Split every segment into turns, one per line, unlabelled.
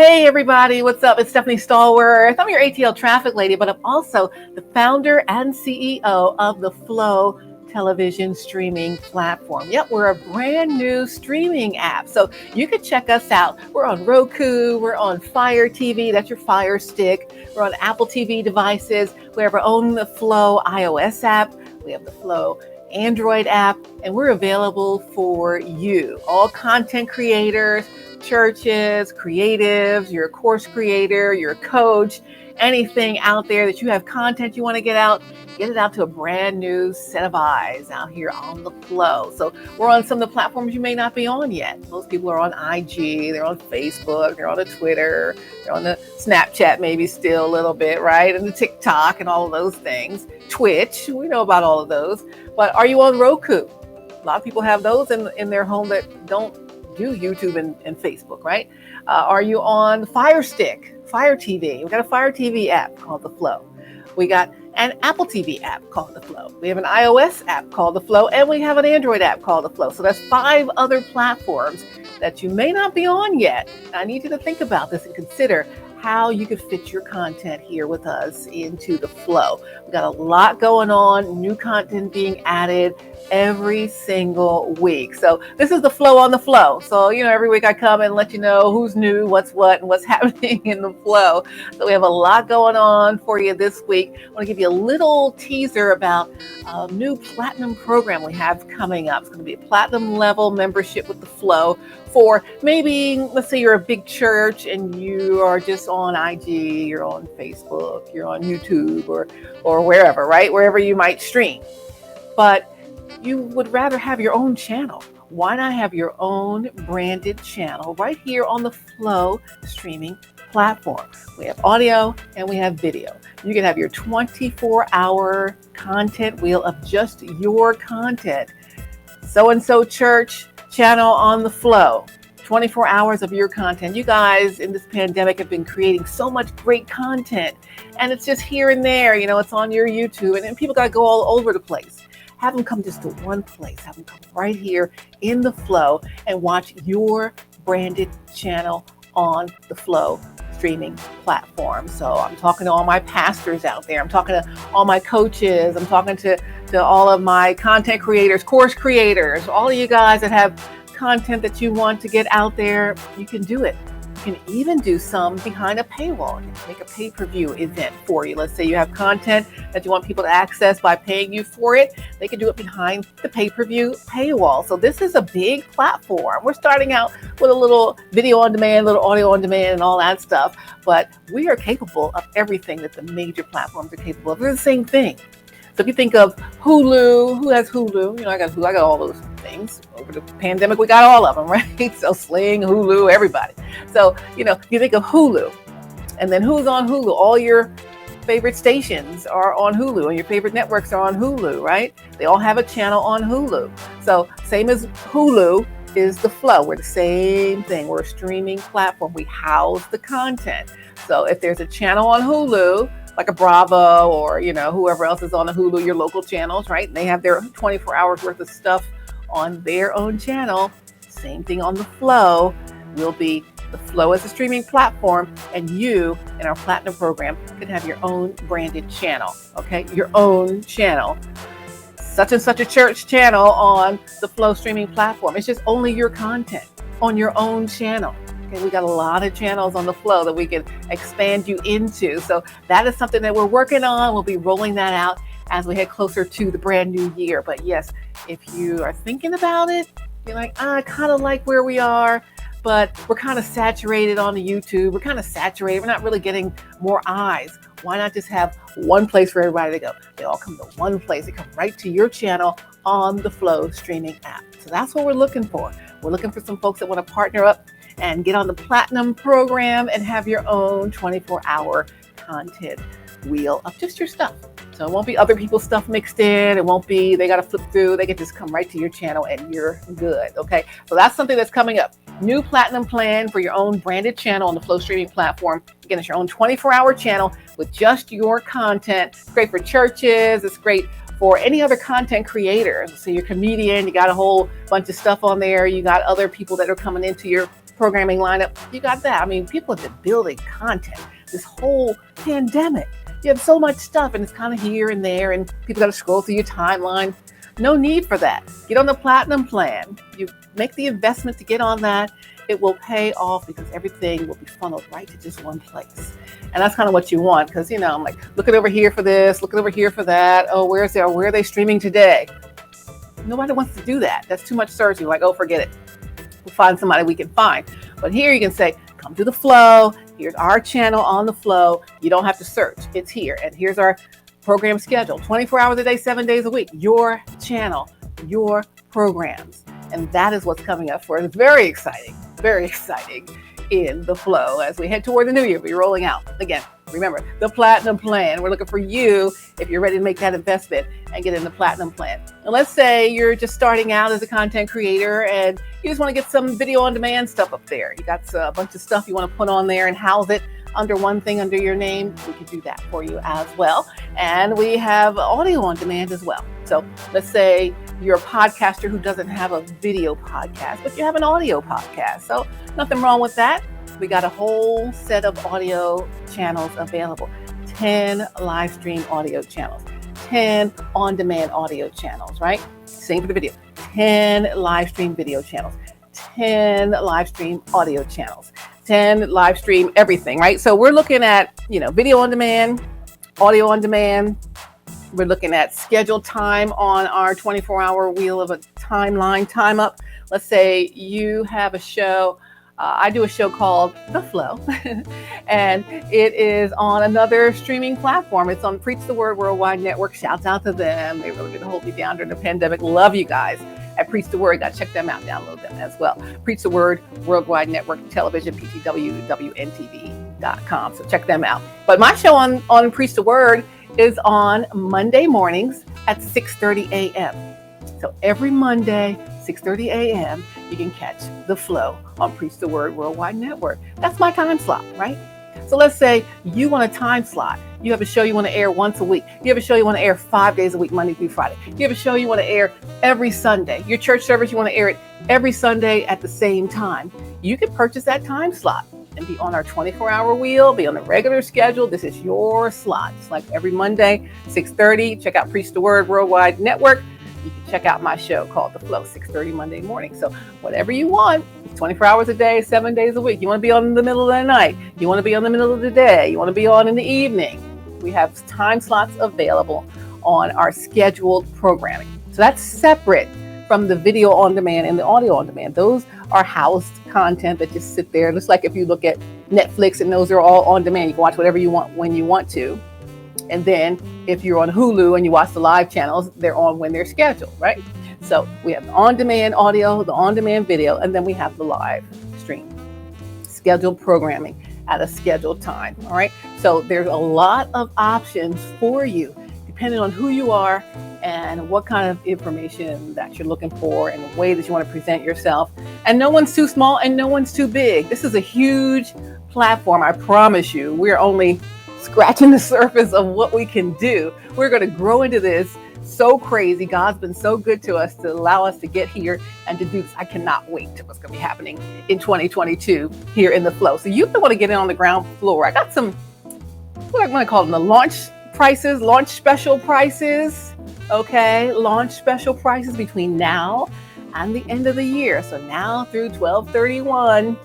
Hey everybody, what's up? It's Stephanie Stallworth. I'm your ATL traffic lady, but I'm also the founder and CEO of the Flow television streaming platform. Yep, we're a brand new streaming app. So you can check us out. We're on Roku, we're on Fire TV, that's your Fire Stick. We're on Apple TV devices. We have our own Flow iOS app. We have the Flow Android app, and we're available for you, all content creators, churches, creatives, you're a course creator, you're a coach, anything out there that you have content you want to get it out to a brand new set of eyes out here on the Flow. So we're on some of the platforms you may not be on yet. Most people are on IG, they're on Facebook, they're on the Twitter, they're on the Snapchat maybe still a little bit, right? And the TikTok and all of those things. Twitch, we know about all of those. But are you on Roku? A lot of people have those in their home that don't do YouTube and Facebook, right? Are you on Fire Stick, Fire TV? We've got a Fire TV app called The Flow. We got an Apple TV app called The Flow. We have an iOS app called The Flow, and we have an Android app called The Flow. So that's 5 other platforms that you may not be on yet. I need you to think about this and consider how you could fit your content here with us into the Flow. We've got a lot going on, new content being added every single week. So this is the Flow on the Flow. So, every week I come and let you know who's new, what's what, and what's happening in the Flow. So we have a lot going on for you this week. I want to give you a little teaser about a new platinum program we have coming up. It's going to be a platinum level membership with the Flow for maybe, let's say you're a big church and you are just on IG, you're on Facebook, you're on YouTube or wherever, right? Wherever you might stream. But you would rather have your own channel. Why not have your own branded channel right here on the Flow streaming platform? We have audio and we have video. You can have your 24-hour content wheel of just your content. So-and-so church channel on the Flow. 24 hours of your content. You guys in this pandemic have been creating so much great content, and it's just here and there, it's on your YouTube, and people got to go all over the place. Have them come just to one place. Have them come right here in the Flow and watch your branded channel on the Flow streaming platform. So I'm talking to all my pastors out there. I'm talking to all my coaches. I'm talking to all of my content creators, course creators, all of you guys that have content that you want to get out there. You can do it. You can even do some behind a paywall. You can make a pay-per-view event for you. Let's say you have content that you want people to access by paying you for it. They can do it behind the pay-per-view paywall. So this is a big platform. We're starting out with a little video on demand, little audio on demand and all that stuff, but we are capable of everything that the major platforms are capable of. They're the same thing. So if you think of Hulu, who has Hulu? I got Hulu, I got all those things. Over the pandemic, we got all of them, right? So Sling, Hulu, everybody. So, you think of Hulu, and then who's on Hulu? All your favorite stations are on Hulu, and your favorite networks are on Hulu, right? They all have a channel on Hulu. So same as Hulu is the Flow. We're the same thing. We're a streaming platform. We house the content. So if there's a channel on Hulu, like a Bravo or, whoever else is on the Hulu, your local channels, right? And they have their 24 hours worth of stuff on their own channel. Same thing on the Flow. Will be the Flow as a streaming platform, and you in our Platinum program can have your own branded channel, okay? Your own channel. Such and such a church channel on the Flow streaming platform. It's just only your content on your own channel. We got a lot of channels on the Flow that we can expand you into. So that is something that we're working on. We'll be rolling that out as we head closer to the brand new year. But yes, if you are thinking about it, you're like, I kind of like where we are, but we're kind of saturated on the YouTube. We're kind of saturated. We're not really getting more eyes. Why not just have one place for everybody to go? They all come to one place. They come right to your channel on the Flow streaming app. So that's what we're looking for. We're looking for some folks that want to partner up and get on the Platinum program and have your own 24-hour content wheel of just your stuff. So it won't be other people's stuff mixed in. It won't be, they got to flip through. They can just come right to your channel and you're good. Okay. So that's something that's coming up. New Platinum plan for your own branded channel on the Flow streaming platform. Again, it's your own 24-hour channel with just your content. It's great for churches. It's great for any other content creators. So you're a comedian, you got a whole bunch of stuff on there. You got other people that are coming into your programming lineup. You got that. I mean, people have been building content this whole pandemic. You have so much stuff and it's kind of here and there and people got to scroll through your timeline. No need for that. Get on the platinum plan. You make the investment to get on that. It will pay off because everything will be funneled right to just one place. And that's kind of what you want because, I'm like looking over here for this, looking over here for that. Oh, where are they streaming today? Nobody wants to do that. That's too much searching. Like, oh, forget it. We'll find somebody we can find. But here you can say, come to the Flow. Here's our channel on the Flow. You don't have to search. It's here. And here's our program schedule. 24 hours a day, 7 days a week. Your channel, your programs. And that is what's coming up for us. It's very exciting in the Flow as we head toward the new year. We're rolling out. Again, remember, the platinum plan. We're looking for you if you're ready to make that investment and get in the platinum plan. And let's say you're just starting out as a content creator and you just want to get some video on demand stuff up there. You got a bunch of stuff you want to put on there and house it under one thing under your name. We can do that for you as well. And we have audio on demand as well. So let's say you're a podcaster who doesn't have a video podcast, but you have an audio podcast. So nothing wrong with that. We got a whole set of audio channels available. 10 live stream audio channels, 10 on-demand audio channels, right? Same for the video. 10 live stream video channels, 10 live stream audio channels, 10 live stream everything, right? So we're looking at, video on demand, audio on demand. We're looking at scheduled time on our 24-hour wheel of a timeline, time up. Let's say you have a show. I do a show called The Flow, and it is on another streaming platform. It's on Preach the Word Worldwide Network. Shouts out to them. They really did hold me down during the pandemic. Love you guys at Preach the Word. Got to check them out, download them as well. Preach the Word Worldwide Network Television, PTW, WNTV.com. So check them out. But my show on Preach the Word is on Monday mornings at 6:30 a.m. So every Monday, 6:30 a.m., you can catch The Flow on Preach the Word Worldwide Network. That's my time slot, right? So let's say you want a time slot. You have a show you want to air once a week. You have a show you want to air 5 days a week, Monday through Friday. You have a show you want to air every Sunday. Your church service, you want to air it every Sunday at the same time. You can purchase that time slot and be on our 24-hour wheel, be on the regular schedule. This is your slot. It's like every Monday, 6:30. Check out Preach the Word Worldwide Network. You can check out my show called The Flow, 6:30 Monday morning. So whatever you want, 24 hours a day, 7 days a week. You want to be on in the middle of the night. You want to be on in the middle of the day. You want to be on in the evening. We have time slots available on our scheduled programming. So that's separate from the video on demand and the audio on demand. Those are housed content that just sit there. Just like if you look at Netflix, and those are all on demand. You can watch whatever you want when you want to. And then if you're on Hulu and you watch the live channels, they're on when they're scheduled, right? So we have the on-demand audio, the on-demand video, and then we have the live stream, scheduled programming at a scheduled time, all right? So there's a lot of options for you, depending on who you are and what kind of information that you're looking for and the way that you want to present yourself. And no one's too small and no one's too big. This is a huge platform, I promise you. We're only scratching the surface of what we can do. We're going to grow into this so crazy. God's been so good to us to allow us to get here and to do this. I cannot wait to what's going to be happening in 2022 here in the Flow. So you want to get in on the ground floor. I got some, what I'm going to call them, the launch prices, launch special prices. Okay, launch special prices between now and the end of the year. So now through 12/31/21,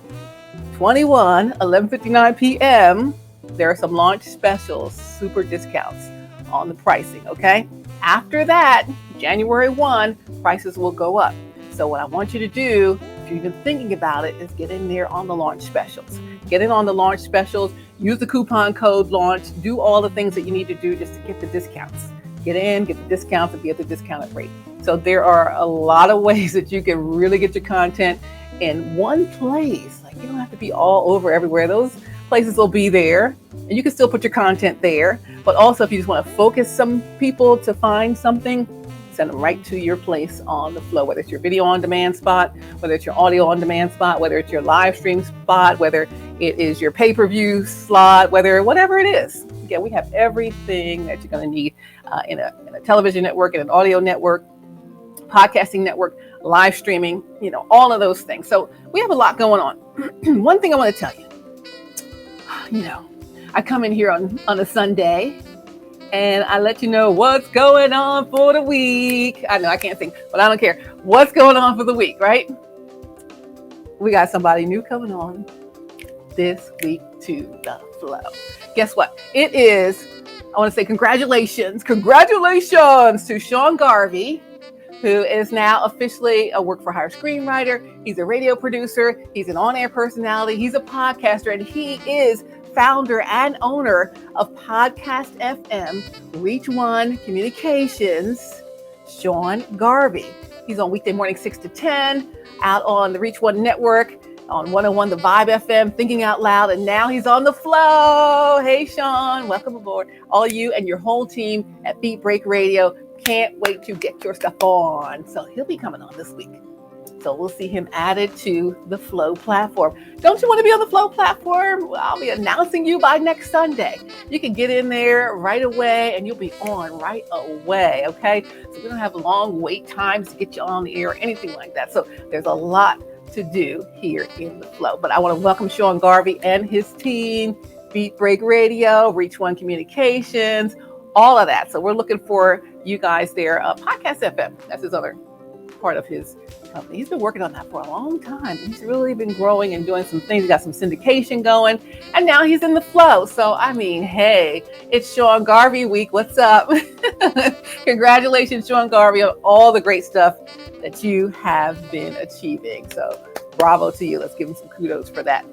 11:59 p.m., there are some launch specials, super discounts on the pricing, okay? After that, January 1, prices will go up. So what I want you to do, if you're even thinking about it, is get in there on the launch specials. Get in on the launch specials, use the coupon code LAUNCH, do all the things that you need to do just to get the discounts. Get in, get the discounts, and be at the discounted rate. So there are a lot of ways that you can really get your content in one place. Like, you don't have to be all over everywhere. Those places will be there, and you can still put your content there. But also, if you just want to focus some people to find something, send them right to your place on the Flow, whether it's your video on demand spot, whether it's your audio on demand spot, whether it's your live stream spot, whether it is your pay-per-view slot, whatever it is. Again, we have everything that you're going to need in a television network, in an audio network, podcasting network, live streaming, all of those things. So we have a lot going on. one thing I want to tell you, I come in here on a Sunday and I let you know what's going on for the week. I know I can't sing, but I don't care. What's going on for the week, right? We got somebody new coming on this week to the Flow. Guess what? It is, I want to say congratulations to Sean Garvey, who is now officially a work-for-hire screenwriter. He's a radio producer. He's an on-air personality. He's a podcaster, and he is founder and owner of Podcast FM, Reach One Communications, Sean Garvey. He's on weekday morning 6 to 10, out on the Reach One Network, on 101 The Vibe FM, Thinking Out Loud, and now he's on the Flow. Hey, Sean, welcome aboard. All you and your whole team at Beat Break Radio. Can't wait to get your stuff on. So he'll be coming on this week. So we'll see him added to the Flow platform. Don't you want to be on the Flow platform? Well, I'll be announcing you by next Sunday. You can get in there right away and you'll be on right away, okay? So we don't have long wait times to get you on the air or anything like that. So there's a lot to do here in the Flow. But I want to welcome Sean Garvey and his team, Beat Break Radio, Reach One Communications, all of that. So we're looking for you guys there. Podcast FM, that's his other part of his company. He's been working on that for a long time. He's really been growing and doing some things. He got some syndication going, and now he's in the Flow. So, I mean, hey, it's Sean Garvey week. What's up? Congratulations, Sean Garvey, on all the great stuff that you have been achieving. So, bravo to you. Let's give him some kudos for that.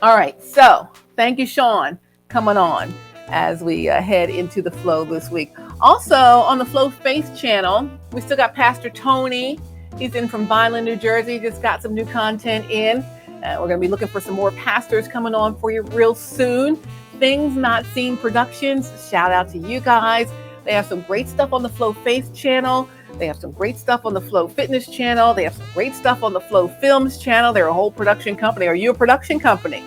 All right. So, thank you, Sean, coming on as we head into the Flow this week. Also, on the Flow Faith channel, we still got Pastor Tony. He's in from Vineland, New Jersey. Just got some new content in. We're going to be looking for some more pastors coming on for you real soon. Things Not Seen Productions. Shout out to you guys. They have some great stuff on the Flow Faith channel. They have some great stuff on the Flow Fitness channel. They have some great stuff on the Flow Films channel. They're a whole production company. Are you a production company?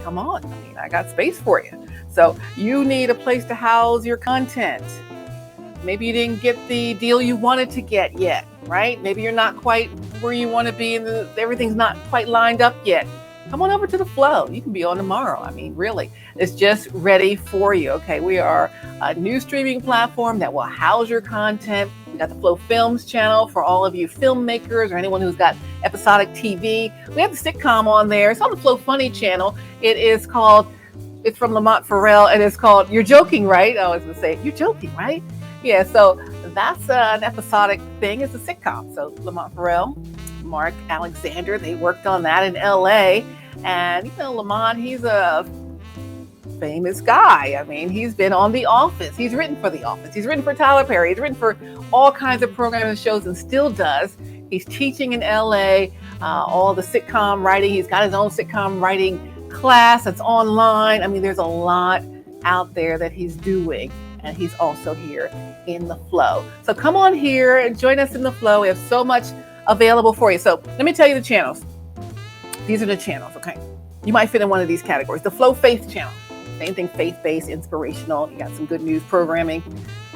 Come on. I mean, I got space for you. So you need a place to house your content. Maybe you didn't get the deal you wanted to get yet, right? Maybe you're not quite where you want to be and everything's not quite lined up yet. Come on over to the Flow. You can be on tomorrow. I mean, really, it's just ready for you. Okay, we are a new streaming platform that will house your content. We got the Flow Films channel for all of you filmmakers or anyone who's got episodic TV. We have the sitcom on there. It's on the Flow Funny channel. It's from Lamont Farrell, and it's called You're Joking, Right? I was going to say, You're Joking, Right? Yeah, so that's an episodic thing. It's a sitcom. So Lamont Farrell, Mark Alexander, they worked on that in LA. And, Lamont, he's a famous guy. I mean, he's been on The Office. He's written for The Office. He's written for Tyler Perry. He's written for all kinds of programs and shows and still does. He's teaching in LA, all the sitcom writing. He's got his own sitcom writing class that's online. I mean, there's a lot out there that he's doing, and he's also here in the Flow. So come on here and join us in the Flow. We have so much available for you. So let me tell you the channels. These are the channels, okay? You might fit in one of these categories. The Flow Faith channel, same thing, faith-based, inspirational. You got some good news programming.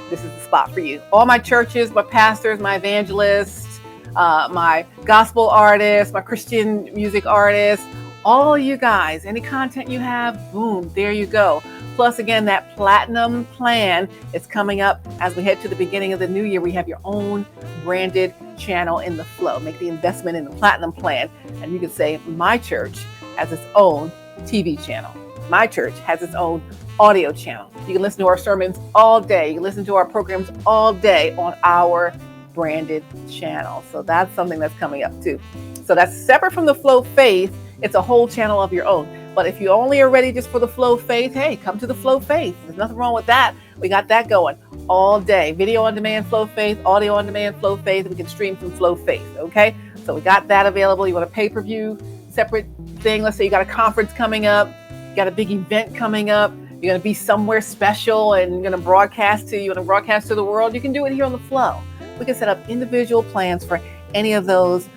This is the spot for you. All my churches, my pastors, my evangelists, my gospel artists, my Christian music artists, all you guys, any content you have, boom, there you go. Plus, again, that platinum plan is coming up as we head to the beginning of the new year. We have your own branded channel in the Flow. Make the investment in the platinum plan. And you can say, my church has its own TV channel. My church has its own audio channel. You can listen to our sermons all day. You can listen to our programs all day on our branded channel. So that's something that's coming up too. So that's separate from the Flow Faith. It's a whole channel of your own. But if you only are ready just for the Flow Faith, hey, come to the Flow Faith. There's nothing wrong with that. We got that going all day. Video on demand, Flow Faith, audio on demand, Flow Faith. We can stream from Flow Faith, okay? So we got that available. You want a pay-per-view separate thing? Let's say you got a conference coming up, you got a big event coming up, you're going to be somewhere special and you're going to broadcast to the world. You can do it here on the Flow. We can set up individual plans for any of those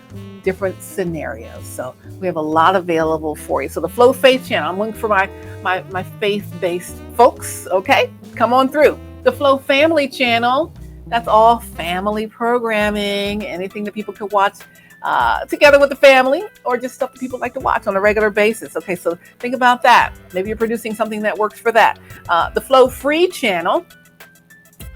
different scenarios. So we have a lot available for you. So the Flow Faith channel, I'm looking for my faith-based folks. Okay, come on through. The Flow Family channel, that's all family programming, anything that people could watch together with the family, or just stuff that people like to watch on a regular basis. Okay, so think about that. Maybe you're producing something that works for that. The Flow Free channel.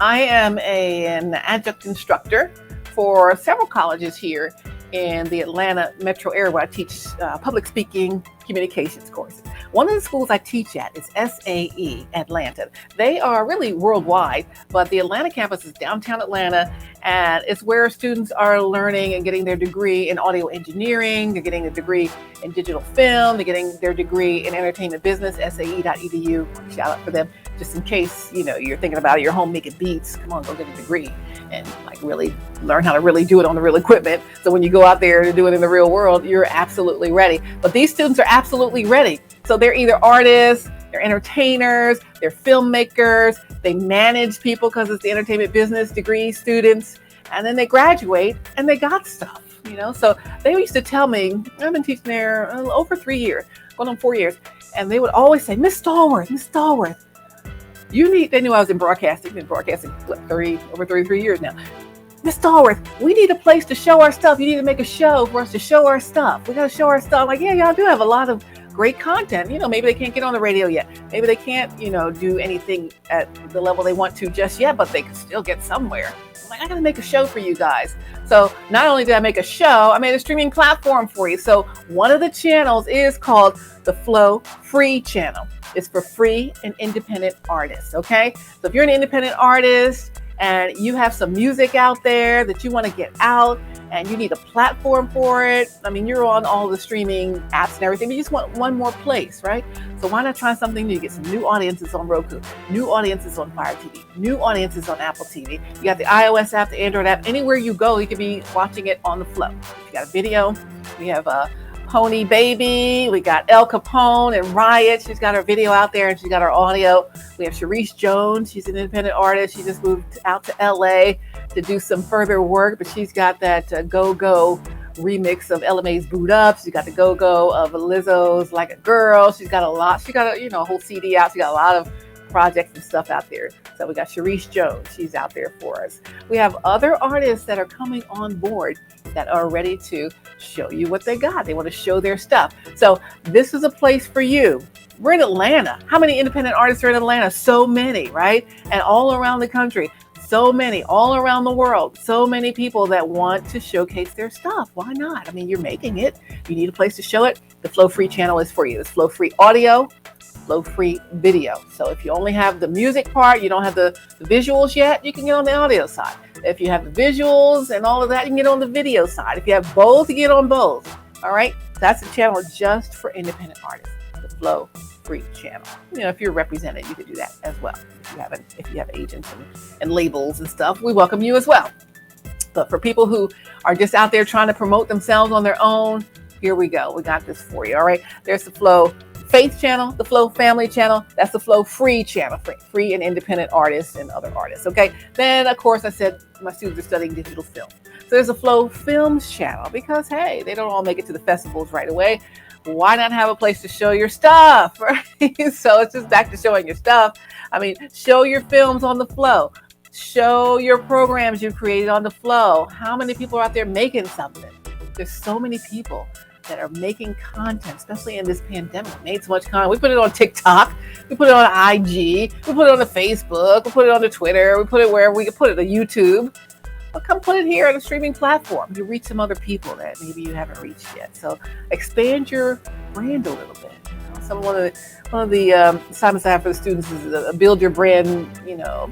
I am an adjunct instructor for several colleges here in the Atlanta metro area where I teach public speaking communications courses. One of the schools I teach at is SAE Atlanta. They are really worldwide, but the Atlanta campus is downtown Atlanta, and it's where students are learning and getting their degree in audio engineering. They're getting a degree in digital film. They're getting their degree in entertainment business, SAE.edu. Shout out for them. Just in case, you're thinking about it, you're home making beats, come on, go get a degree and really learn how to really do it on the real equipment. So when you go out there to do it in the real world, you're absolutely ready. But these students are absolutely ready. So they're either artists, they're entertainers, they're filmmakers, they manage people because it's the entertainment business degree students, and then they graduate and they got stuff, So they used to tell me, I've been teaching there over 3 years, going on 4 years, and they would always say, Miss Stallworth, they knew I was in broadcasting, over 33 years now. Miss Stallworth, we need a place to show our stuff. You need to make a show for us to show our stuff. We got to show our stuff. I'm like, yeah, y'all do have a lot of great content. Maybe they can't get on the radio yet. Maybe they can't, do anything at the level they want to just yet, but they can still get somewhere. I'm like, I got to make a show for you guys. So not only did I make a show, I made a streaming platform for you. So one of the channels is called the Flow Free channel. It's for free and independent artists, okay? So if you're an independent artist and you have some music out there that you want to get out and you need a platform for it, you're on all the streaming apps and everything, but you just want one more place, right? So why not try something new? Get some new audiences on Roku, new audiences on Fire TV, new audiences on Apple TV. You got the iOS app, the Android app. Anywhere you go, you could be watching it on the Flow. You got a video. We have Pony Baby, we got El Capone and Riot. She's got her video out there and she's got her audio. We have Sharice Jones. She's an independent artist. She just moved out to LA to do some further work, but she's got that Go-Go remix of Ella Mai's Boot Up. She's got the Go-Go of Lizzo's Like a Girl. She's got a lot. She got a whole CD out. She got a lot of projects and stuff out there. So we got Sharice Jones. She's out there for us. We have other artists that are coming on board that are ready to show you what they got. They want to show their stuff. So this is a place for you. We're in Atlanta. How many independent artists are in Atlanta? So many, right? And all around the country. So many, all around the world. So many people that want to showcase their stuff. Why not? You're making it. You need a place to show it. The Flow Free channel is for you. It's Flow Free audio, Flow Free video. So if you only have the music part, you don't have the visuals yet, you can get on the audio side. If you have the visuals and all of that, you can get on the video side. If you have both, you get on both. All right. That's a channel just for independent artists, the Flow Free channel. If you're represented, you could do that as well. If you have agents and labels and stuff, we welcome you as well. But for people who are just out there trying to promote themselves on their own, here we go. We got this for you. All right. There's the Flow Faith channel, the Flow Family channel. That's the Flow Free channel, free and independent artists and other artists. Okay. Then, of course, I said my students are studying digital film. So there's a Flow Films channel because, hey, they don't all make it to the festivals right away. Why not have a place to show your stuff, right? So it's just back to showing your stuff. Show your films on the Flow. Show your programs you created on the Flow. How many people are out there making something? There's so many people that are making content, especially in this pandemic. We made so much content. We put it on TikTok. We put it on IG. We put it on the Facebook. We put it on the Twitter. We put it wherever we can put it, on YouTube. But come put it here on a streaming platform. You reach some other people that maybe you haven't reached yet. So expand your brand a little bit. One of the assignments I have for the students is a build your brand,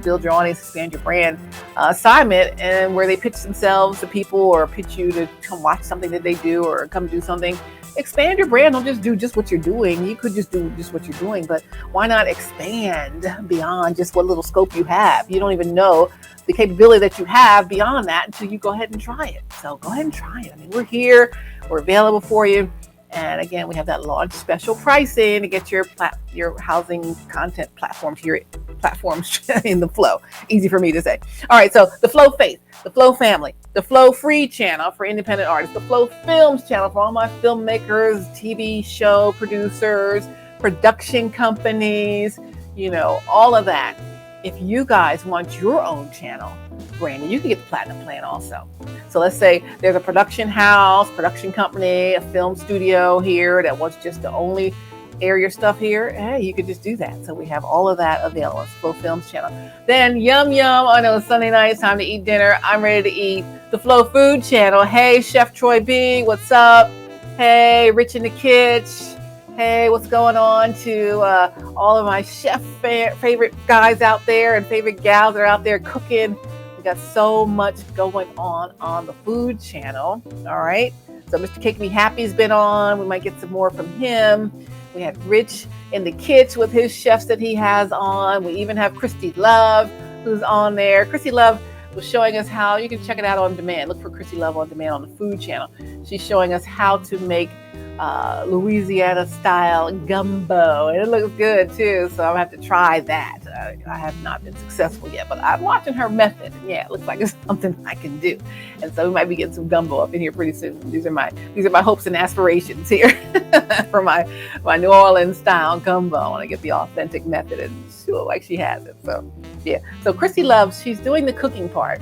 build your audience, expand your brand assignment, and where they pitch themselves to people or pitch you to come watch something that they do or come do something. Expand your brand. Don't just do just what you're doing. You could just do just what you're doing, but why not expand beyond just what little scope you have? You don't even know the capability that you have beyond that until you go ahead and try it. So go ahead and try it. We're here. We're available for you. And again, we have that launch special pricing to get your housing content platforms in the Flow. Easy for me to say. All right, so the Flow Faith, the Flow Family, the Flow Free channel for independent artists, the Flow Films channel for all my filmmakers, TV show producers, production companies, all of that. If you guys want your own channel, brand new. You can get the platinum plan also. So let's say there's a production house, production company, a film studio here that wants just to only air your stuff here. Hey, you could just do that. So we have all of that available on Flow Films channel. Then yum. I know it's Sunday night. It's time to eat dinner. I'm ready to eat. The Flow Food channel. Hey, Chef Troy B, what's up? Hey, Rich in the Kitchen. Hey, what's going on to all of my chef favorite guys out there and favorite gals that are out there cooking. We got so much going on the food channel. All right. So Mr. Cake Me Happy's been on. We might get some more from him. We had Rich in the Kitchen with his chefs that he has on. We even have Christy Love who's on there. Christy Love was showing us how you can check it out on demand. Look for Christy Love on demand on the food channel. She's showing us how to make Louisiana style gumbo, and it looks good too, so I'm gonna have to try that. I have not been successful yet, but I'm watching her method, and yeah, it looks like it's something I can do. And so we might be getting some gumbo up in here pretty soon. These are my hopes and aspirations here for my New Orleans style gumbo. I want to get the authentic method, and she looks like she has it. So yeah, so Christy Loves, she's doing the cooking part.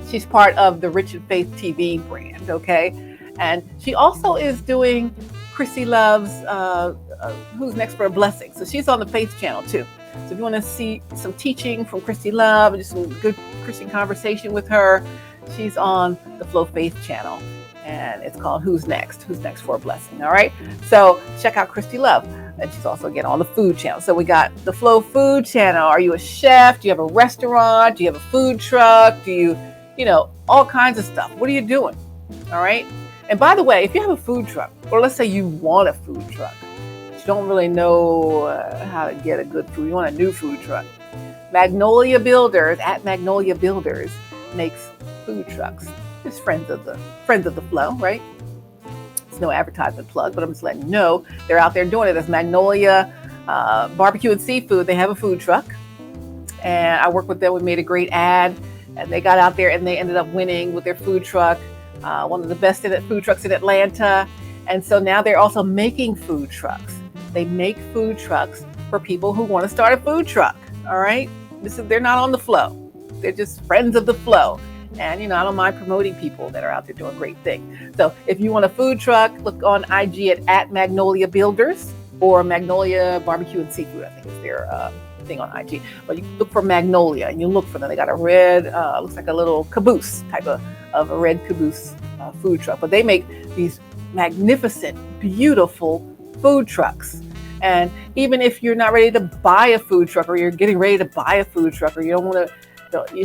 She's part of the Rich and Faith TV brand, okay? And she also is doing Christy Loves Who's Next for a Blessing. So she's on the Faith channel too. So if you want to see some teaching from Christy Love and just some good Christian conversation with her, she's on the Flow Faith channel. And it's called Who's Next for a Blessing. All right. So check out Christy Love. And she's also again on the food channel. So we got the Flow Food channel. Are you a chef? Do you have a restaurant? Do you have a food truck? Do you all kinds of stuff? What are you doing? All right. And by the way, if you have a food truck, or let's say you want a food truck, but you don't really know how to get a good food, you want a new food truck. Magnolia Builders at Magnolia Builders makes food trucks. Just friends of the flow, right? It's no advertisement plug, but I'm just letting you know they're out there doing it. That's Magnolia Barbecue and Seafood. They have a food truck, and I worked with them. We made a great ad, and they got out there and they ended up winning with their food truck. One of the best food trucks in Atlanta. And so now they're also making food trucks. They make food trucks for people who want to start a food truck. All right. They're not on the flow. They're just friends of the flow. And, I don't mind promoting people that are out there doing great things. So if you want a food truck, look on IG at Magnolia Builders or Magnolia Barbecue and Seafood. I think it's their thing on IG. But you look for Magnolia and you look for them. They got a red, looks like a little caboose type of a red caboose food truck. But they make these magnificent, beautiful food trucks. And even if you're not ready to buy a food truck, or you're getting ready to buy a food truck, or you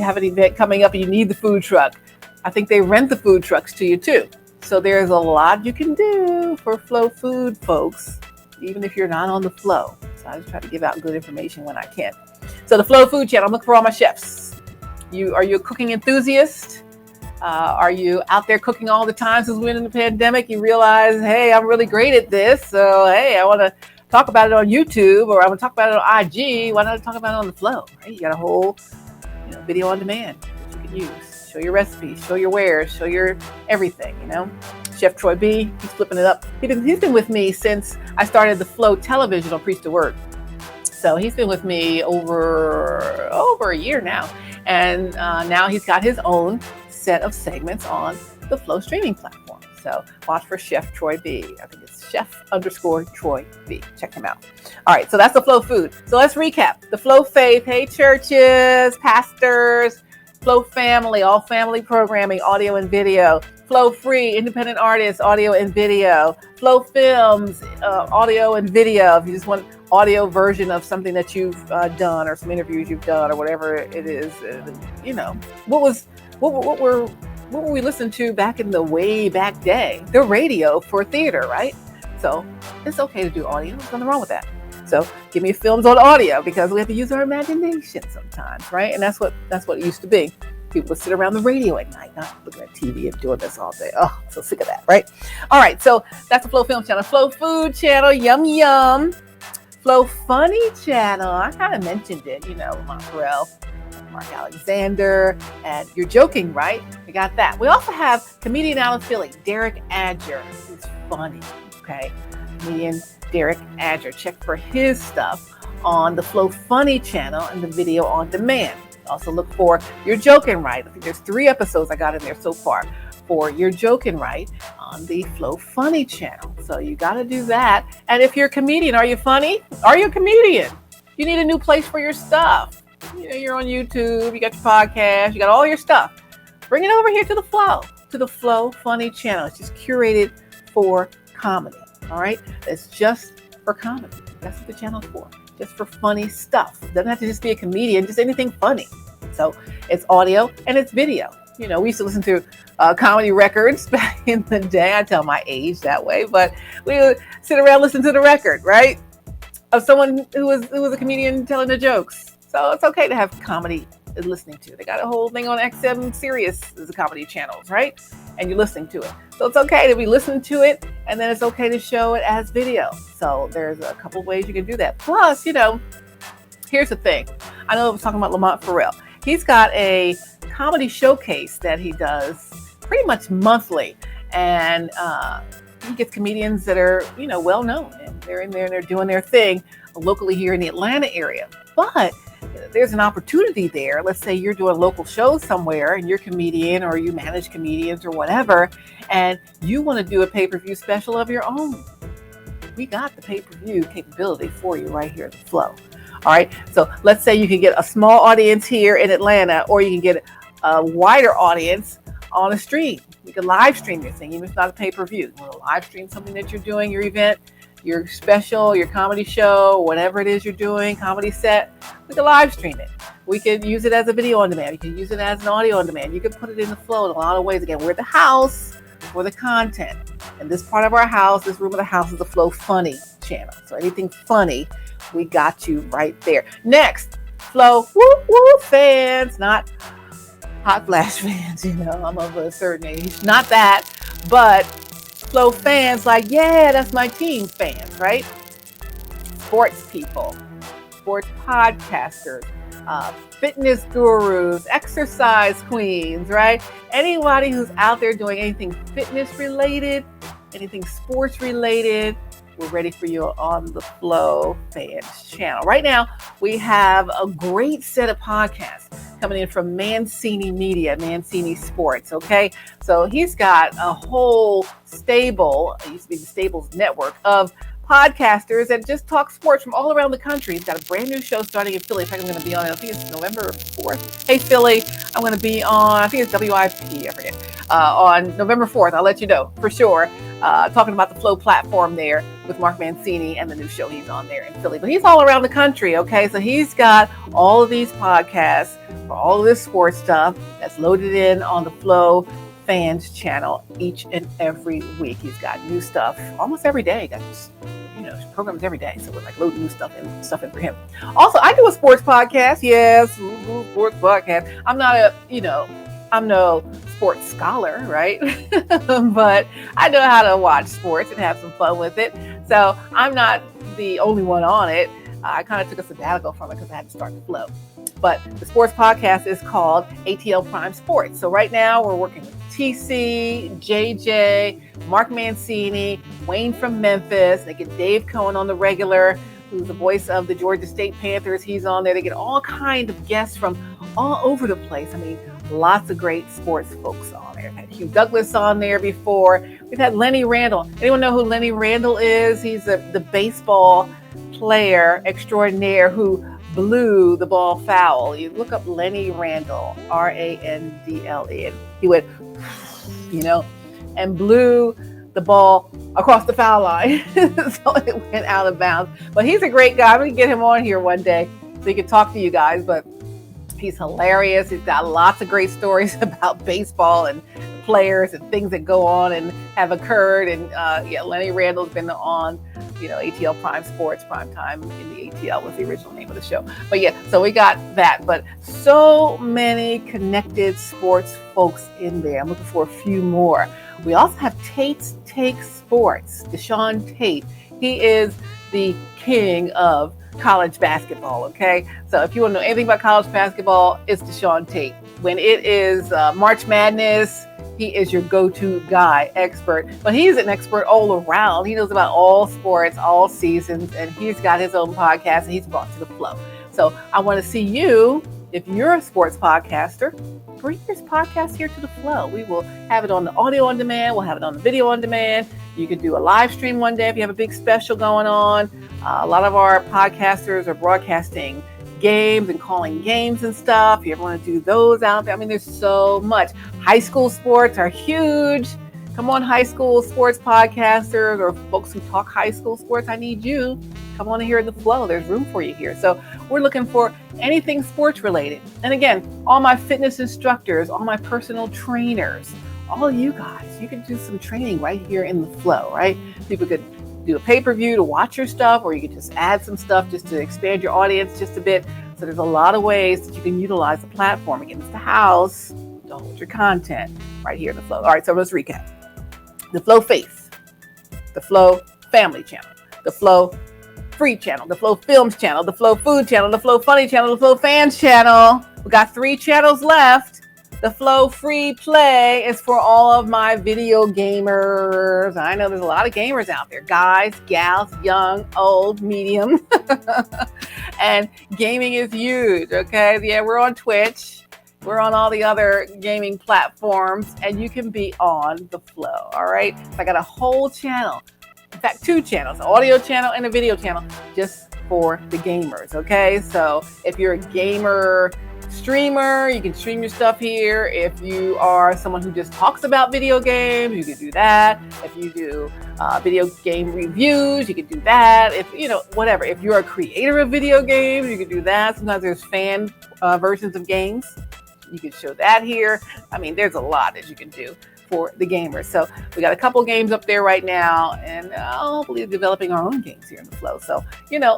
have an event coming up and you need the food truck, I think they rent the food trucks to you too. So there's a lot you can do for Flow Food folks, even if you're not on the flow. So I just try to give out good information when I can. So the Flow Food channel, I'm looking for all my chefs. Are you a cooking enthusiast? Are you out there cooking all the time since we're in the pandemic? You realize, hey, I'm really great at this. So, hey, I want to talk about it on YouTube, or I want to talk about it on IG. Why not talk about it on the flow? Right? You got a whole video on demand that you can use. Show your recipes, show your wares, show your everything, Chef Troy B, he's flipping it up. He's been with me since I started the Flow Television on Preach the Word. So he's been with me over a year now. And now he's got his own set of segments on the Flow streaming platform. So watch for Chef Troy B. I think it's Chef_Troy B. Check him out. All right, so that's the Flow Food. So let's recap. The Flow Faith, hey churches, pastors, Flow Family, all family programming, audio and video. Flow Free, independent artists, audio and video. Flow Films, audio and video. If you just want audio version of something that you've done, or some interviews you've done, or whatever it is, what were we listening to back in the way back day? The radio for theater, right? So it's okay to do audio. There's nothing wrong with that. So give me films on audio, because we have to use our imagination sometimes, right? And that's what it used to be. People would sit around the radio at night, not looking at TV and doing this all day. Oh, I'm so sick of that, right? All right, so that's the Flow Film channel. Flow Food channel, yum. Flow Funny channel, I kind of mentioned it, Monterell, Mark Alexander, and You're Joking, right? We got that. We also have comedian out of Philly, Derek Adger. He's funny, okay? Comedian Derek Adger. Check for his stuff on the Flow Funny channel and the video on demand. Also look for You're Joking Right. I think there's 3 episodes I got in there so far for You're Joking Right on the Flow Funny channel. So you got to do that. And if you're a comedian, are you funny? Are you a comedian? You need a new place for your stuff. You're on YouTube, you got your podcast, you got all your stuff. Bring it over here to the Flow Funny channel. It's just curated for comedy. All right? It's just for comedy. That's what the channel's for. Just for funny stuff. It doesn't have to just be a comedian, just anything funny. So it's audio and it's video. We used to listen to comedy records back in the day. I tell my age that way, but we would sit around listening to the record, right? Of someone who was a comedian telling the jokes. So it's okay to have comedy listening to. They got a whole thing on XM Sirius as a comedy channels, right? And you're listening to it. So it's okay to be listening to it, and then it's okay to show it as video. So there's a couple of ways you can do that. Plus, here's the thing. I know I was talking about Lamont Farrell. He's got a comedy showcase that he does pretty much monthly. And he gets comedians that are, well known. And they're in there and they're doing their thing locally here in the Atlanta area. But there's an opportunity there. Let's say you're doing local shows somewhere and you're a comedian or you manage comedians or whatever, and you want to do a pay-per-view special of your own. We got the pay-per-view capability for you right here at the Flow. All right. So let's say you can get a small audience here in Atlanta, or you can get a wider audience on a stream. You can live stream your thing, even if it's not a pay-per-view. You want to live stream something that you're doing, your event, your special, your comedy show, whatever it is you're doing, comedy set, we can live stream it. We can use it as a video on demand. You can use it as an audio on demand. You can put it in the Flow in a lot of ways. Again, we're the house for the content. And this part of our house, this room of the house, is the Flow Funny channel. So anything funny, we got you right there. Next, Flow woo fans, not Hot Flash fans. I'm of a certain age. Not that, but Flow fans like, yeah, that's my team fans, right? Sports people, sports podcasters, fitness gurus, exercise queens, right? Anybody who's out there doing anything fitness related, anything sports related, we're ready for you on the Flow Fans channel. Right now, we have a great set of podcasts coming in from Mancini Media, Mancini Sports, okay? So he's got a whole stable, it used to be the Stables Network, of podcasters that just talk sports from all around the country. He's got a brand new show starting in Philly. In fact, I'm going to be on, I think it's November 4th. Hey, Philly, I'm going to be on, I think it's WIP, I forget, on November 4th. I'll let you know for sure. Talking about the Flow platform there with Mark Mancini and the new show he's on there in Philly. But he's all around the country, okay? So he's got all of these podcasts for all of this sports stuff that's loaded in on the Flow Fans channel each and every week. He's got new stuff almost every day. Got programs every day. So we're like loading new stuff in for him. Also, I do a sports podcast. Yes, sports podcast. I'm not I'm no sports scholar, right? But I know how to watch sports and have some fun with it. So I'm not the only one on it. I kind of took a sabbatical from it because I had to start the Flow. But the sports podcast is called ATL Prime Sports. So right now we're working with TC, JJ, Mark Mancini, Wayne from Memphis. They get Dave Cohen on the regular, who's the voice of the Georgia State Panthers. He's on there. They get all kinds of guests from all over the place. I mean, lots of great sports folks on there. I've had Hugh Douglas on there before. We've had Lenny Randle. Anyone know who Lenny Randle is? He's the baseball player extraordinaire who blew the ball foul. You look up Lenny Randle, Randle. He went, and blew the ball across the foul line. So it went out of bounds. But he's a great guy. I'm going to get him on here one day so he can talk to you guys. But he's hilarious. He's got lots of great stories about baseball and players and things that go on and have occurred. And Lenny Randle's been on, ATL Prime Sports, Prime Time in the ATL was the original name of the show. But so we got that. But so many connected sports folks in there. I'm looking for a few more. We also have Tate's Take Sports, Deshaun Tate. He is the king of college basketball, okay? So if you want to know anything about college basketball, it's Deshaun Tate. When it is March Madness, he is your go-to guy, expert. But he's an expert all around. He knows about all sports, all seasons, and he's got his own podcast, and he's brought to the Flow. So I want to see you if you're a sports podcaster, bring this podcast here to the Flow. We will have it on the audio on demand. We'll have it on the video on demand. You can do a live stream one day if you have a big special going on. A lot of our podcasters are broadcasting games and calling games and stuff. If you ever want to do those out there, I mean, there's so much. High school sports are huge. Come on, high school sports podcasters or folks who talk high school sports, I need you. Come on here in the Flow. There's room for you here. So we're looking for anything sports related. And again, all my fitness instructors, all my personal trainers, all of you guys, you can do some training right here in the Flow, right? People could do a pay-per-view to watch your stuff, or you could just add some stuff just to expand your audience just a bit. So there's a lot of ways that you can utilize the platform. Again, it's the house to hold your content right here in the Flow. All right, so let's recap. The Flow Face, the Flow Family Channel, the Flow Free Channel, the Flow Films Channel, the Flow Food Channel, the Flow Funny Channel, the Flow Fans Channel. We got 3 channels left. The Flow Free Play is for all of my video gamers. I know there's a lot of gamers out there, guys, gals, young, old, medium. And gaming is huge, okay? Yeah, we're on Twitch. We're on all the other gaming platforms, and you can be on the Flow, all right? So I got a whole channel. In fact, 2 channels, an audio channel and a video channel just for the gamers, okay? So if you're a gamer streamer, you can stream your stuff here. If you are someone who just talks about video games, you can do that. If you do video game reviews, you can do that. If, whatever. If you're a creator of video games, you can do that. Sometimes there's fan versions of games. You can show that here. I mean, there's a lot that you can do for the gamers. So we got a couple games up there right now, and hopefully developing our own games here in the Flow. So,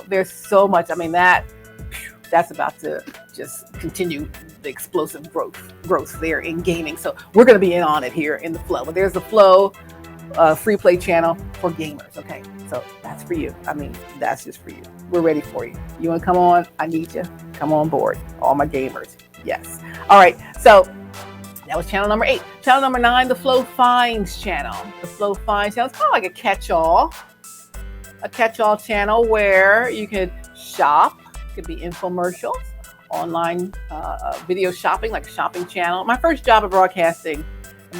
there's so much. I mean, that's about to just continue the explosive growth there in gaming. So we're going to be in on it here in the Flow. But there's the Flow Free Play channel for gamers. Okay, so that's for you. I mean, that's just for you. We're ready for you. You want to come on? I need you. Come on board. All my gamers. Yes. All right. So that was channel number 8. Channel number 9, the Flow Finds channel. The Flow Finds channel. It's kind of like a catch-all channel where you could shop. It could be infomercials, online video shopping, like a shopping channel. My first job of broadcasting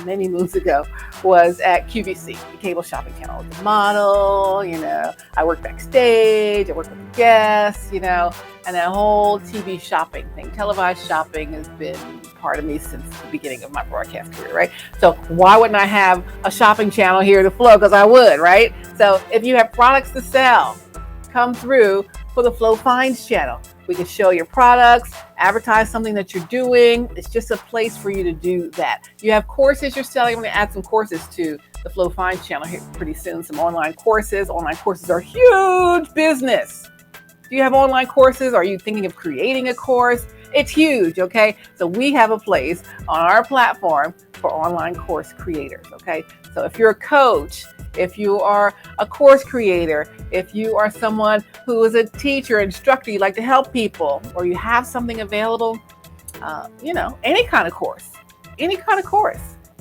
many moons ago was at QVC, the cable shopping channel. I was a model, I worked backstage, I worked with the guests, and that whole TV shopping thing, televised shopping has been part of me since the beginning of my broadcast career, right? So why wouldn't I have a shopping channel here to Flow? Because I would, right? So if you have products to sell, come through for the Flow Finds channel. We can show your products, advertise something that you're doing. It's just a place for you to do that. You have courses you're selling. I'm going to add some courses to the Flow Finds channel here pretty soon. Some online courses. Online courses are huge business. Do you have online courses? Are you thinking of creating a course? It's huge, okay? So we have a place on our platform for online course creators, okay? So if you're a coach, if you are a course creator, if you are someone who is a teacher, instructor, you like to help people, or you have something available, any kind of course,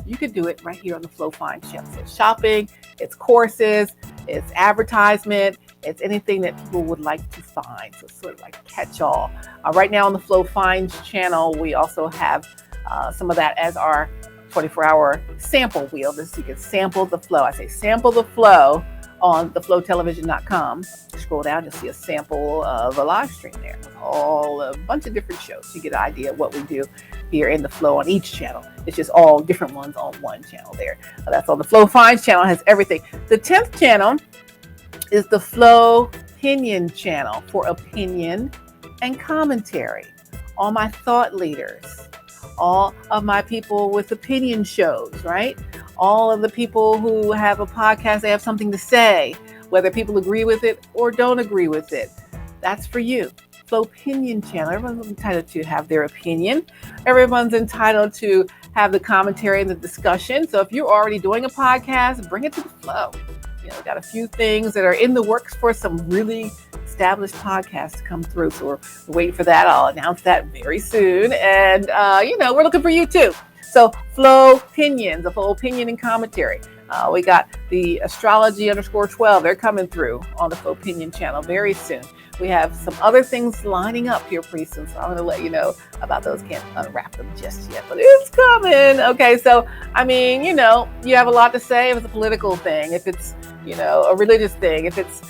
you could do it right here on the Flow Finds channel. So it's shopping, it's courses, it's advertisement, it's anything that people would like to find. So it's sort of like catch-all. Right now on the Flow Finds channel, we also have some of that as our 24-hour sample wheel. This you can sample the Flow. I say sample the Flow on theflowtelevision.com. Scroll down, you'll see a sample of a live stream there with a bunch of different shows. You get an idea of what we do here in the Flow on each channel. It's just all different ones on one channel there. That's on the Flow Finds channel. It has everything. The 10th channel is the Flow Opinion channel for opinion and commentary. All my thought leaders, all of my people with opinion shows, right? All of the people who have a podcast, they have something to say, whether people agree with it or don't agree with it. That's for you. Flow Opinion channel. Everyone's entitled to have their opinion. Everyone's entitled to have the commentary and the discussion. So if you're already doing a podcast, bring it to the Flow. We've got a few things that are in the works for some really established podcasts to come through. So we're waiting for that. I'll announce that very soon. And, we're looking for you too. So Flow Opinions, a Flow Opinion and commentary. We got the astrology_12. They're coming through on the Flow Opinion channel very soon. We have some other things lining up here pretty soon, so I'm going to let you know about those. Can't unwrap them just yet, but it's coming. Okay, so, I mean, you have a lot to say if it's a political thing, if it's, a religious thing, if it's,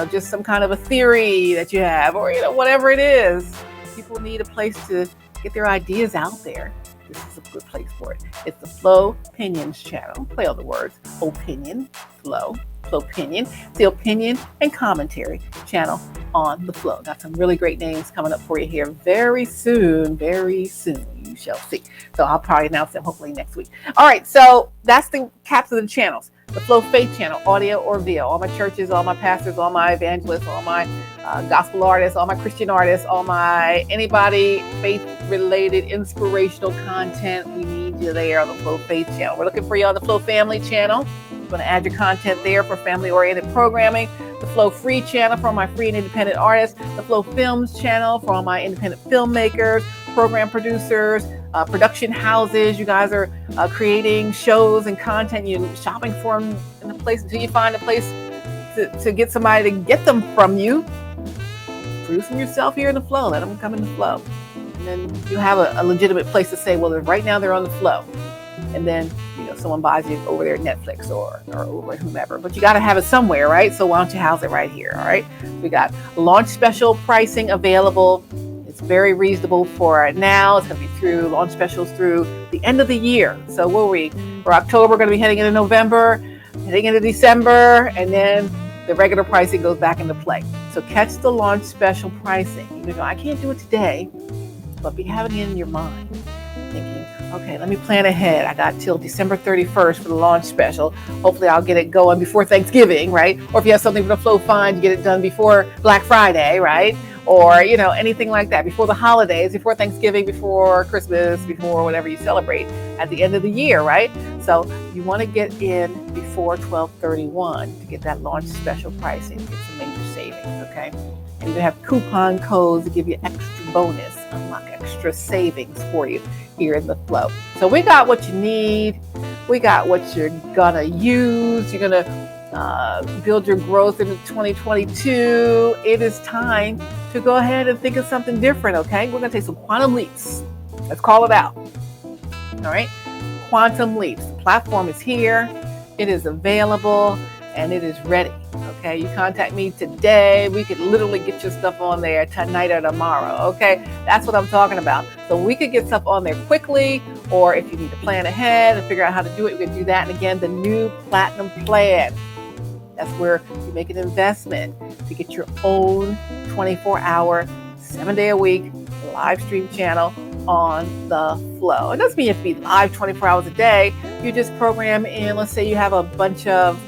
just some kind of a theory that you have, or, whatever it is. People need a place to get their ideas out there. This is a good place for it. It's the Flow Opinions channel. Play on the words. Opinion, Flow Opinion. It's the opinion and commentary channel on the Flow. Got some really great names coming up for you here very soon. Very soon. You shall see. So I'll probably announce them hopefully next week. All right. So that's the caps of the channels. The Flow Faith channel, audio or video. All my churches, all my pastors, all my evangelists, all my gospel artists, all my Christian artists, anybody faith-related, inspirational content. We need you there on the Flow Faith channel. We're looking for you on the Flow Family channel. I'm going to add your content there for family-oriented programming. The Flow Free channel for all my free and independent artists. The Flow Films channel for all my independent filmmakers, program producers, production houses. You guys are creating shows and content. You're shopping for them in a place until you find a place to get somebody to get them from you. Produce them yourself here in the Flow. Let them come in the Flow. And then you have a legitimate place to say, well, right now they're on the Flow. And then, someone buys it over there at Netflix or over at whomever. But you got to have it somewhere, right? So why don't you house it right here, all right? We got launch special pricing available. It's very reasonable for now. It's going to be through launch specials through the end of the year. So for October, we're going to be heading into November, heading into December, and then the regular pricing goes back into play. So catch the launch special pricing. I can't do it today, but be having it in your mind, thinking, okay, let me plan ahead. I got till December 31st for the launch special. Hopefully I'll get it going before Thanksgiving, right? Or if you have something for the Flow Fund, you get it done before Black Friday, right? Or, anything like that, before the holidays, before Thanksgiving, before Christmas, before whatever you celebrate at the end of the year, right? So you want to get in before 12/31 to get that launch special pricing, get some major savings, okay? And you have coupon codes to give you extra bonus, unlock extra savings for you here in the Flow. So we got what you need. We got what you're gonna use. You're gonna build your growth into 2022. It is time to go ahead and think of something different, okay? We're gonna take some quantum leaps. Let's call it out. All right? Quantum leaps. The platform is here. It is available and it is ready. Okay, you contact me today. We could literally get your stuff on there tonight or tomorrow. Okay, that's what I'm talking about. So we could get stuff on there quickly, or if you need to plan ahead and figure out how to do it, we can do that. And again, the new Platinum Plan. That's where you make an investment to get your own 24-hour, 7-day-a-week live stream channel on the Flow. It doesn't mean you have to be live 24 hours a day. You just program in, let's say you have a bunch of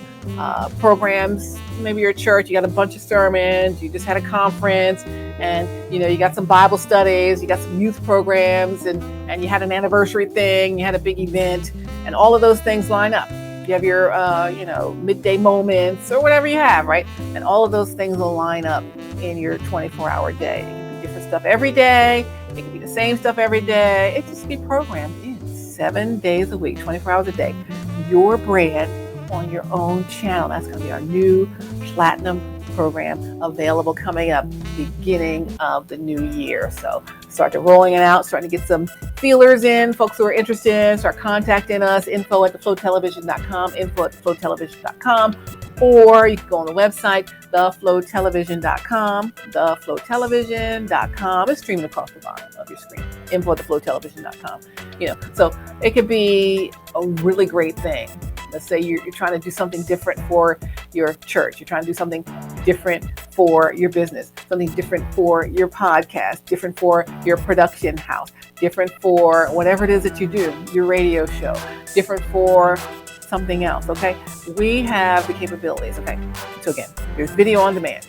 programs, maybe your church, you got a bunch of sermons, you just had a conference, and you got some Bible studies, you got some youth programs, and you had an anniversary thing, you had a big event, and all of those things line up. You have your midday moments or whatever you have, right? And all of those things will line up in your 24-hour day. It can be different stuff every day. It can be the same stuff every day. It just be programmed in 7 days a week, 24 hours a day. Your brand on your own channel. That's going to be our new Platinum program available coming up beginning of the new year. So start to rolling it out, starting to get some feelers in. Folks who are interested, start contacting us, info@theflowtelevision.com, info@theflowtelevision.com, or you can go on the website, theflowtelevision.com, theflowtelevision.com. It's streaming across the bottom of your screen, info@theflowtelevision.com. So it could be a really great thing. Let's say you're trying to do something different for your church. You're trying to do something different for your business, something different for your podcast, different for your production house, different for whatever it is that you do, your radio show, different for something else, okay? We have the capabilities, okay? So again, there's video on demand.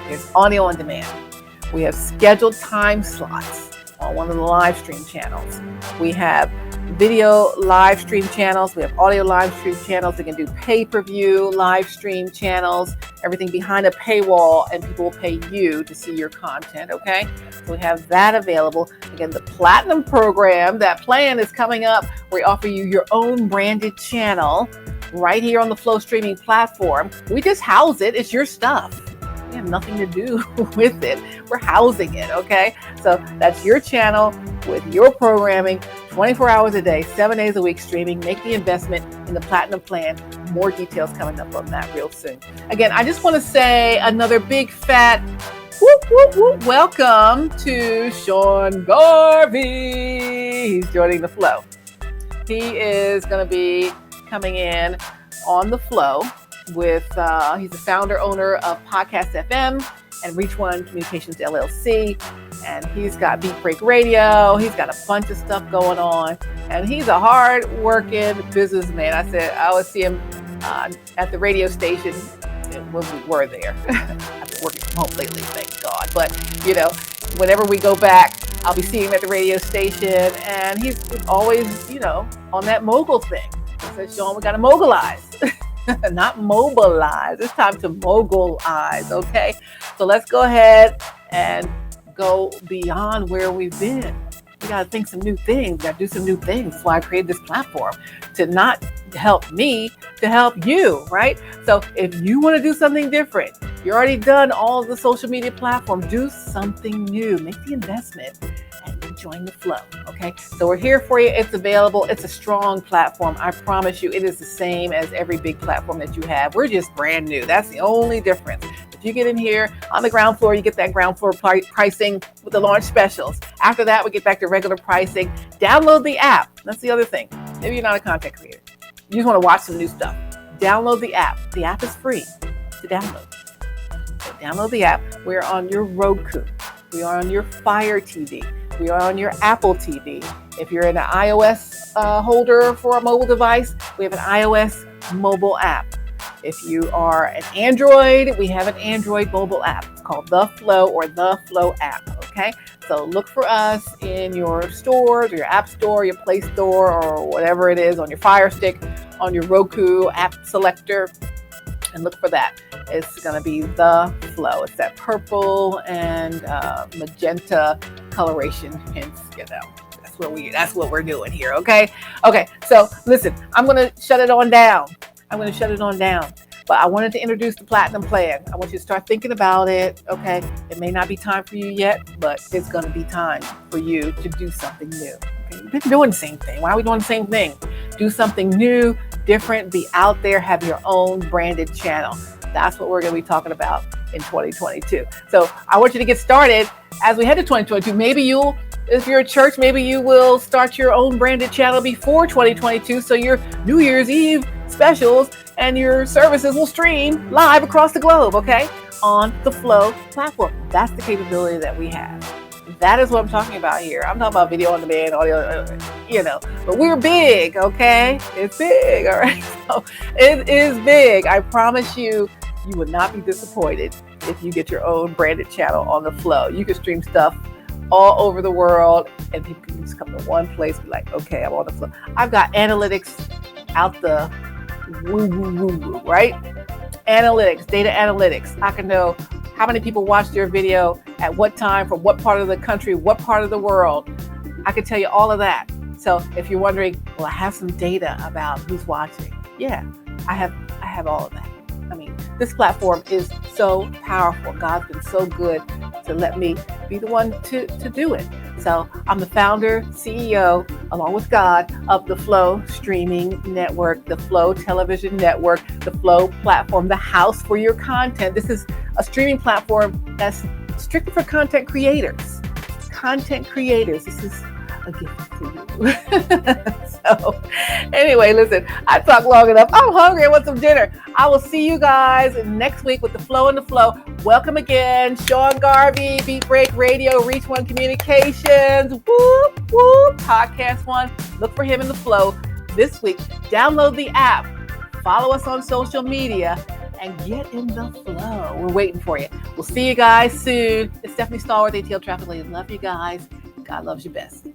There's audio on demand. We have scheduled time slots on one of the live stream channels. We have video live stream channels. We have audio live stream channels. We can do pay-per-view live stream channels, everything behind a paywall, and people will pay you to see your content, okay? So we have that available. Again, the Platinum program, that plan is coming up. We offer you your own branded channel right here on the Flow streaming platform. We just house it. It's your stuff. We have nothing to do with it. We're housing it, okay? So that's your channel with your programming, 24 hours a day, 7 days a week streaming. Make the investment in the Platinum plan. More details coming up on that real soon. Again, I just want to say another big fat whoop, whoop, whoop. Welcome to Sean Garvey. He's joining the Flow. He is going to be coming in on the Flow with, he's the founder, owner of Podcast FM and Reach One Communications LLC. And he's got Beat Break Radio. He's got a bunch of stuff going on. And he's a hard-working businessman. I always see him at the radio station when we were there. I've been working from home lately, thank God. But, whenever we go back, I'll be seeing him at the radio station. And he's always, on that mogul thing. He says, Sean, we got to mogulize. Not mobilize. It's time to mogulize, okay? So let's go ahead and go beyond where we've been. We got to think some new things. We got to do some new things. That's why I created this platform, to not help me, to help you, right? So if you want to do something different, you're already done all of the social media platforms, do something new. Make the investment and join the Flow, okay? So we're here for you. It's available. It's a strong platform. I promise you, it is the same as every big platform that you have. We're just brand new. That's the only difference. If you get in here on the ground floor, you get that ground floor pricing with the launch specials. After that, we get back to regular pricing. Download the app. That's the other thing. Maybe you're not a content creator. You just want to watch some new stuff. Download the app. The app is free to download. So download the app. We're on your Roku. We are on your Fire TV. We are on your Apple TV. If you're an iOS holder for a mobile device, we have an iOS mobile app. If you are an Android, we have an Android mobile app. It's called The Flow or The Flow app, okay? So look for us in your stores, or your app store, your Play Store, or whatever it is, on your Fire Stick, on your Roku app selector, and look for that. It's going to be The Flow. It's that purple and magenta coloration, hence, that's what we're doing here, okay? Okay, so listen, I'm going to shut it on down. But I wanted to introduce the Platinum plan. I want you to start thinking about it, okay? It may not be time for you yet, but it's going to be time for you to do something new. Okay? You've been doing the same thing. Why are we doing the same thing? Do something new, different, be out there, have your own branded channel. That's what we're going to be talking about in 2022. So I want you to get started as we head to 2022. Maybe if you're a church, maybe you will start your own branded channel before 2022. So your New Year's Eve specials and your services will stream live across the globe, okay? On the Flow platform. That's the capability that we have. That is what I'm talking about here. I'm talking about video on demand, audio, but we're big, okay? It's big, all right? So it is big. I promise you, you would not be disappointed if you get your own branded channel on the Flow. You can stream stuff all over the world, and people can just come to one place and be like, okay, I'm on the Flow. I've got analytics out the woo, right? Analytics, data analytics. I can know how many people watched your video, at what time, from what part of the country, what part of the world. I can tell you all of that. So if you're wondering, well, I have some data about who's watching. Yeah, I have all of that. I mean, this platform is so powerful. God's been so good to let me be the one to do it. So I'm the founder, CEO, along with God, of the Flow Streaming Network, the Flow Television Network, the Flow platform, the house for your content. This is a streaming platform that's strictly for content creators. This is a gift for you. So anyway, listen, I talked long enough. I'm hungry. I want some dinner. I will see you guys next week with the Flow and the Flow. Welcome again, Sean Garvey, Beat Break Radio, Reach One Communications, whoop, whoop, Podcast One. Look for him in the Flow this week. Download the app. Follow us on social media and get in the flow. We're waiting for you. We'll see you guys soon. It's Stephanie Stallworth, ATL Traffic Lady. Love you guys. God loves you best.